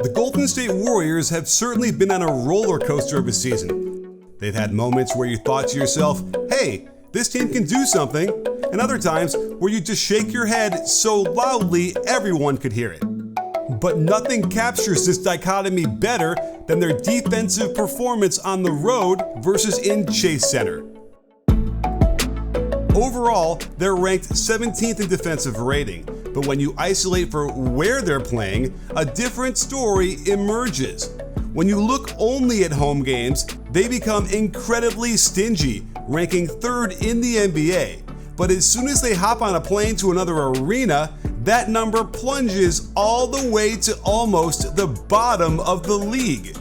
The Golden State Warriors have certainly been on a roller coaster of a season. They've had moments where you thought to yourself, hey, this team can do something, and other times where you just shake your head so loudly everyone could hear it. But nothing captures this dichotomy better than their defensive performance on the road versus in Chase Center. Overall, they're ranked 17th in defensive rating, but when you isolate for where they're playing, a different story emerges. When you look only at home games, they become incredibly stingy, ranking 3rd in the NBA. But as soon as they hop on a plane to another arena, that number plunges all the way to almost the bottom of the league.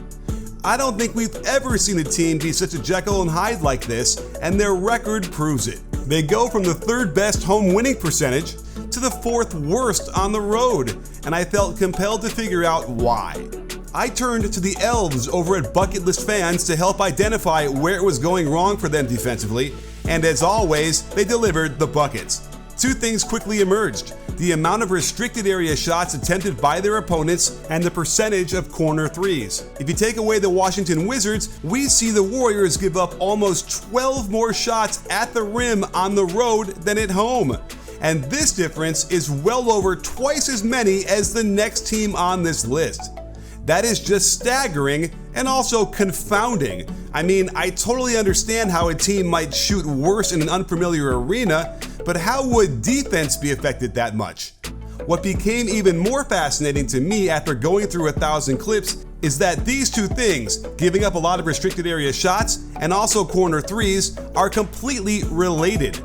I don't think we've ever seen a team be such a Jekyll and Hyde like this, and their record proves it. They go from the 3rd best home winning percentage to the 4th worst on the road, and I felt compelled to figure out why. I turned to the elves over at Bucket List Fans to help identify where it was going wrong for them defensively, and as always, they delivered the buckets. 2 things quickly emerged: the amount of restricted area shots attempted by their opponents and the percentage of corner threes. If you take away the Washington Wizards, we see the Warriors give up almost 12 more shots at the rim on the road than at home. And this difference is well over twice as many as the next team on this list. That is just staggering and also confounding. I mean, I totally understand how a team might shoot worse in an unfamiliar arena, but how would defense be affected that much? What became even more fascinating to me after going through 1,000 clips is that these 2 things, giving up a lot of restricted area shots and also corner threes, are completely related.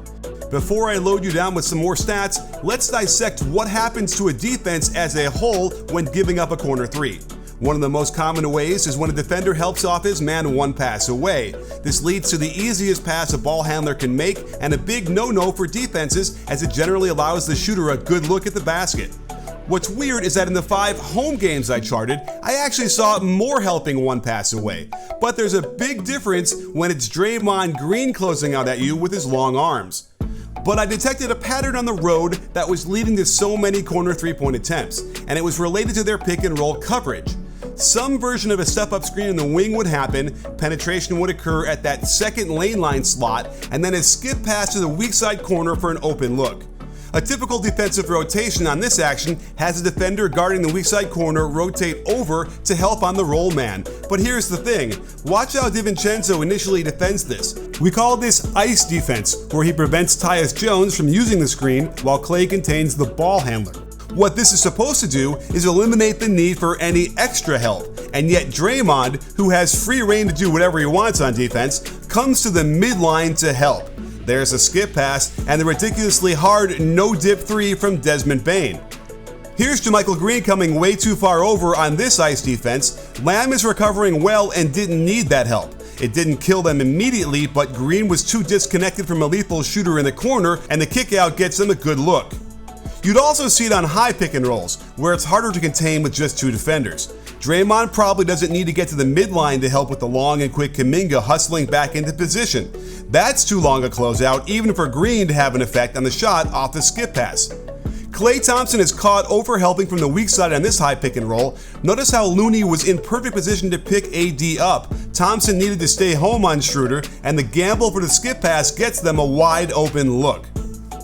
Before I load you down with some more stats, let's dissect what happens to a defense as a whole when giving up a corner three. One of the most common ways is when a defender helps off his man 1 pass away. This leads to the easiest pass a ball handler can make and a big no-no for defenses, as it generally allows the shooter a good look at the basket. What's weird is that in the 5 home games I charted, I actually saw more helping 1 pass away. But there's a big difference when it's Draymond Green closing out at you with his long arms. But I detected a pattern on the road that was leading to so many corner 3-point attempts, and it was related to their pick and roll coverage. Some version of a step-up screen in the wing would happen, penetration would occur at that second lane line slot, and then a skip pass to the weak side corner for an open look. A typical defensive rotation on this action has a defender guarding the weak side corner rotate over to help on the roll man. But here's the thing, watch how DiVincenzo initially defends this. We call this ice defense, where he prevents Tyus Jones from using the screen while Klay contains the ball handler. What this is supposed to do is eliminate the need for any extra help, and yet Draymond, who has free reign to do whatever he wants on defense, comes to the midline to help. There's a skip pass and the ridiculously hard no-dip 3 from Desmond Bane. Here's JaMychal Green coming way too far over on this ice defense. Lamb is recovering well and didn't need that help. It didn't kill them immediately, but Green was too disconnected from a lethal shooter in the corner, and the kick out gets them a good look. You'd also see it on high pick and rolls, where it's harder to contain with just 2 defenders. Draymond probably doesn't need to get to the midline to help with the long and quick Kuminga hustling back into position. That's too long a closeout, even for Green to have an effect on the shot off the skip pass. Klay Thompson is caught over helping from the weak side on this high pick and roll. Notice how Looney was in perfect position to pick AD up. Thompson needed to stay home on Schroeder, and the gamble for the skip pass gets them a wide open look.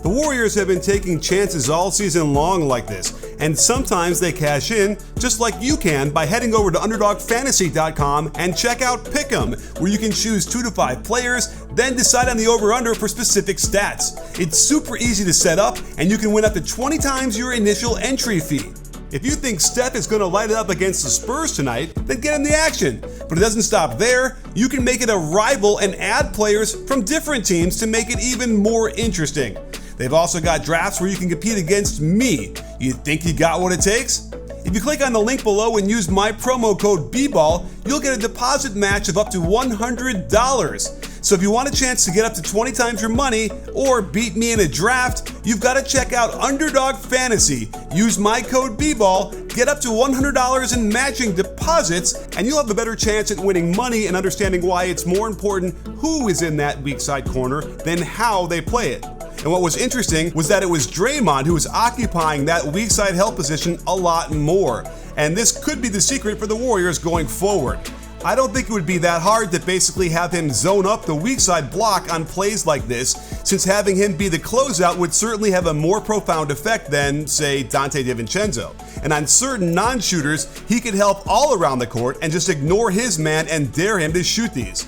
The Warriors have been taking chances all season long like this, and sometimes they cash in, just like you can by heading over to UnderdogFantasy.com and check out Pick'em, where you can choose 2 to 5 players, then decide on the over-under for specific stats. It's super easy to set up, and you can win up to 20 times your initial entry fee. If you think Steph is going to light it up against the Spurs tonight, then get in the action. But it doesn't stop there. You can make it a rival and add players from different teams to make it even more interesting. They've also got drafts where you can compete against me. You think you got what it takes? If you click on the link below and use my promo code BBALL, you'll get a deposit match of up to $100. So if you want a chance to get up to 20 times your money or beat me in a draft, you've got to check out Underdog Fantasy. Use my code BBALL, get up to $100 in matching deposits, and you'll have a better chance at winning money and understanding why it's more important who is in that weak side corner than how they play it. And what was interesting was that it was Draymond who was occupying that weak side help position a lot more. and this could be the secret for the Warriors going forward. I don't think it would be that hard to basically have him zone up the weak side block on plays like this, since having him be the closeout would certainly have a more profound effect than, say, Donte DiVincenzo. And on certain non-shooters, he could help all around the court and just ignore his man and dare him to shoot these.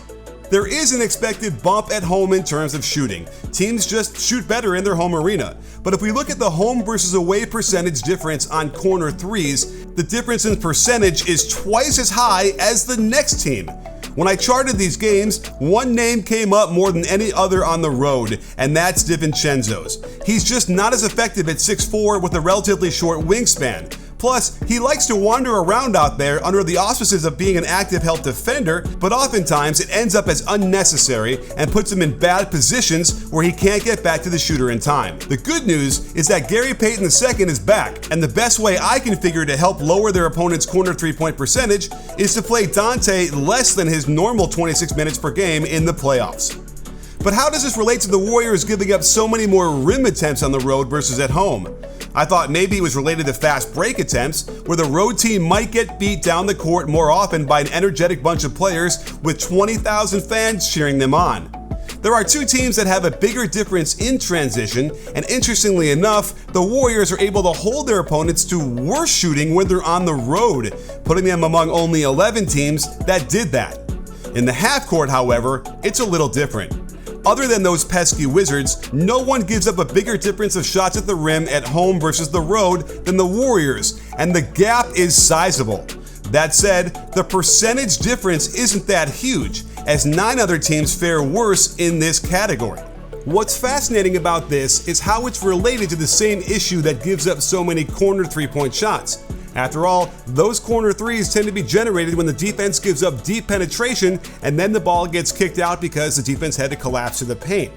There is an expected bump at home in terms of shooting. Teams just shoot better in their home arena. But if we look at the home versus away percentage difference on corner threes, the difference in percentage is twice as high as the next team. When I charted these games, one name came up more than any other on the road, and that's DiVincenzo's. He's just not as effective at 6'4" with a relatively short wingspan. Plus, he likes to wander around out there under the auspices of being an active help defender, but oftentimes it ends up as unnecessary and puts him in bad positions where he can't get back to the shooter in time. The good news is that Gary Payton II is back, and the best way I can figure to help lower their opponent's corner three-point percentage is to play Donte less than his normal 26 minutes per game in the playoffs. But how does this relate to the Warriors giving up so many more rim attempts on the road versus at home? I thought maybe it was related to fast break attempts, where the road team might get beat down the court more often by an energetic bunch of players with 20,000 fans cheering them on. There are two teams that have a bigger difference in transition, and interestingly enough, the Warriors are able to hold their opponents to worse shooting when they're on the road, putting them among only 11 teams that did that. In the half court, however, it's a little different. Other than those pesky Wizards, no one gives up a bigger difference of shots at the rim at home versus the road than the Warriors, and the gap is sizable. That said, the percentage difference isn't that huge, as 9 other teams fare worse in this category. What's fascinating about this is how it's related to the same issue that gives up so many corner three-point shots. After all, those corner threes tend to be generated when the defense gives up deep penetration and then the ball gets kicked out because the defense had to collapse to the paint.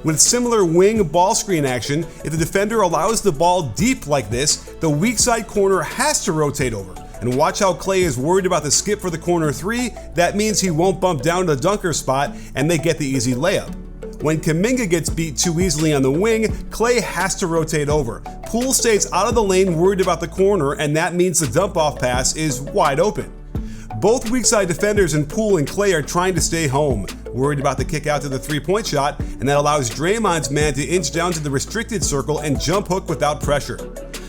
With similar wing ball screen action, if the defender allows the ball deep like this, the weak side corner has to rotate over. And watch how Clay is worried about the skip for the corner three. That means he won't bump down to the dunker spot and they get the easy layup. When Kuminga gets beat too easily on the wing, Clay has to rotate over. Poole stays out of the lane worried about the corner, and that means the dump-off pass is wide open. Both weak side defenders in Poole and Clay are trying to stay home, worried about the kick out to the three-point shot, and that allows Draymond's man to inch down to the restricted circle and jump hook without pressure.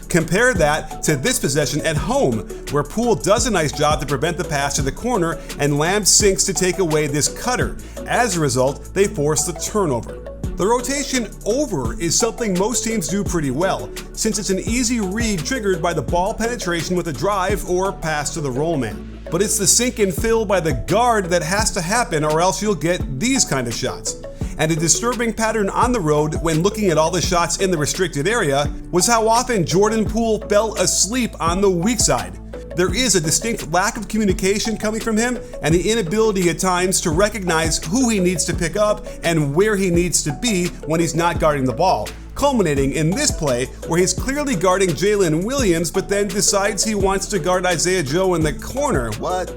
Compare that to this possession at home, where Poole does a nice job to prevent the pass to the corner and Lamb sinks to take away this cutter. As a result, they force the turnover. The rotation over is something most teams do pretty well, since it's an easy read triggered by the ball penetration with a drive or pass to the roll man. But it's the sink and fill by the guard that has to happen, or else you'll get these kind of shots. And a disturbing pattern on the road when looking at all the shots in the restricted area was how often Jordan Poole fell asleep on the weak side. There is a distinct lack of communication coming from him and the inability at times to recognize who he needs to pick up and where he needs to be when he's not guarding the ball, culminating in this play where he's clearly guarding Jalen Williams but then decides he wants to guard Isaiah Joe in the corner. What?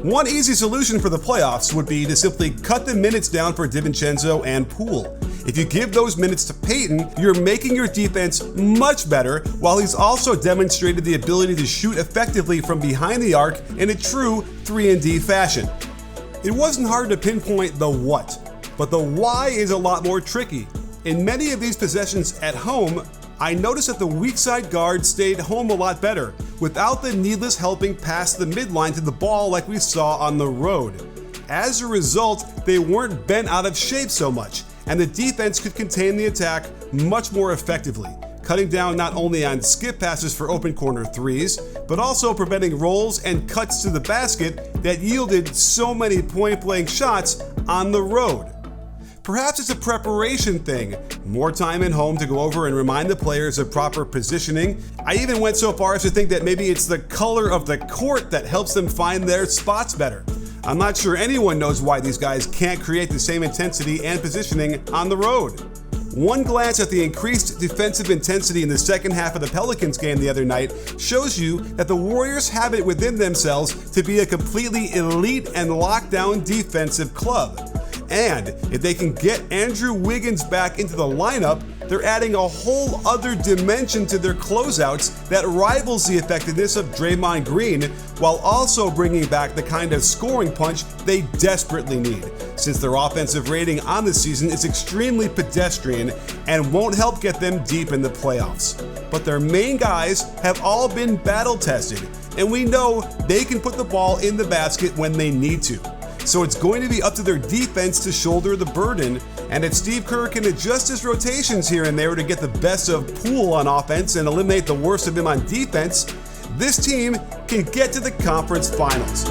One easy solution for the playoffs would be to simply cut the minutes down for DiVincenzo and Poole. If you give those minutes to Payton, you're making your defense much better, while he's also demonstrated the ability to shoot effectively from behind the arc in a true 3-and-D fashion. It wasn't hard to pinpoint the what, but the why is a lot more tricky. In many of these possessions at home, I noticed that the weak side guard stayed home a lot better, without the needless helping past the midline to the ball like we saw on the road. As a result, they weren't bent out of shape so much, and the defense could contain the attack much more effectively, cutting down not only on skip passes for open corner threes, but also preventing rolls and cuts to the basket that yielded so many point-blank shots on the road. Perhaps it's a preparation thing, more time at home to go over and remind the players of proper positioning. I even went so far as to think that maybe it's the color of the court that helps them find their spots better. I'm not sure anyone knows why these guys can't create the same intensity and positioning on the road. One glance at the increased defensive intensity in the second half of the Pelicans game the other night shows you that the Warriors have it within themselves to be a completely elite and lockdown defensive club. And if they can get Andrew Wiggins back into the lineup, they're adding a whole other dimension to their closeouts that rivals the effectiveness of Draymond Green, while also bringing back the kind of scoring punch they desperately need, since their offensive rating on the season is extremely pedestrian and won't help get them deep in the playoffs. But their main guys have all been battle tested, and we know they can put the ball in the basket when they need to. So it's going to be up to their defense to shoulder the burden, and if Steve Kerr can adjust his rotations here and there to get the best of Poole on offense and eliminate the worst of him on defense, this team can get to the conference finals.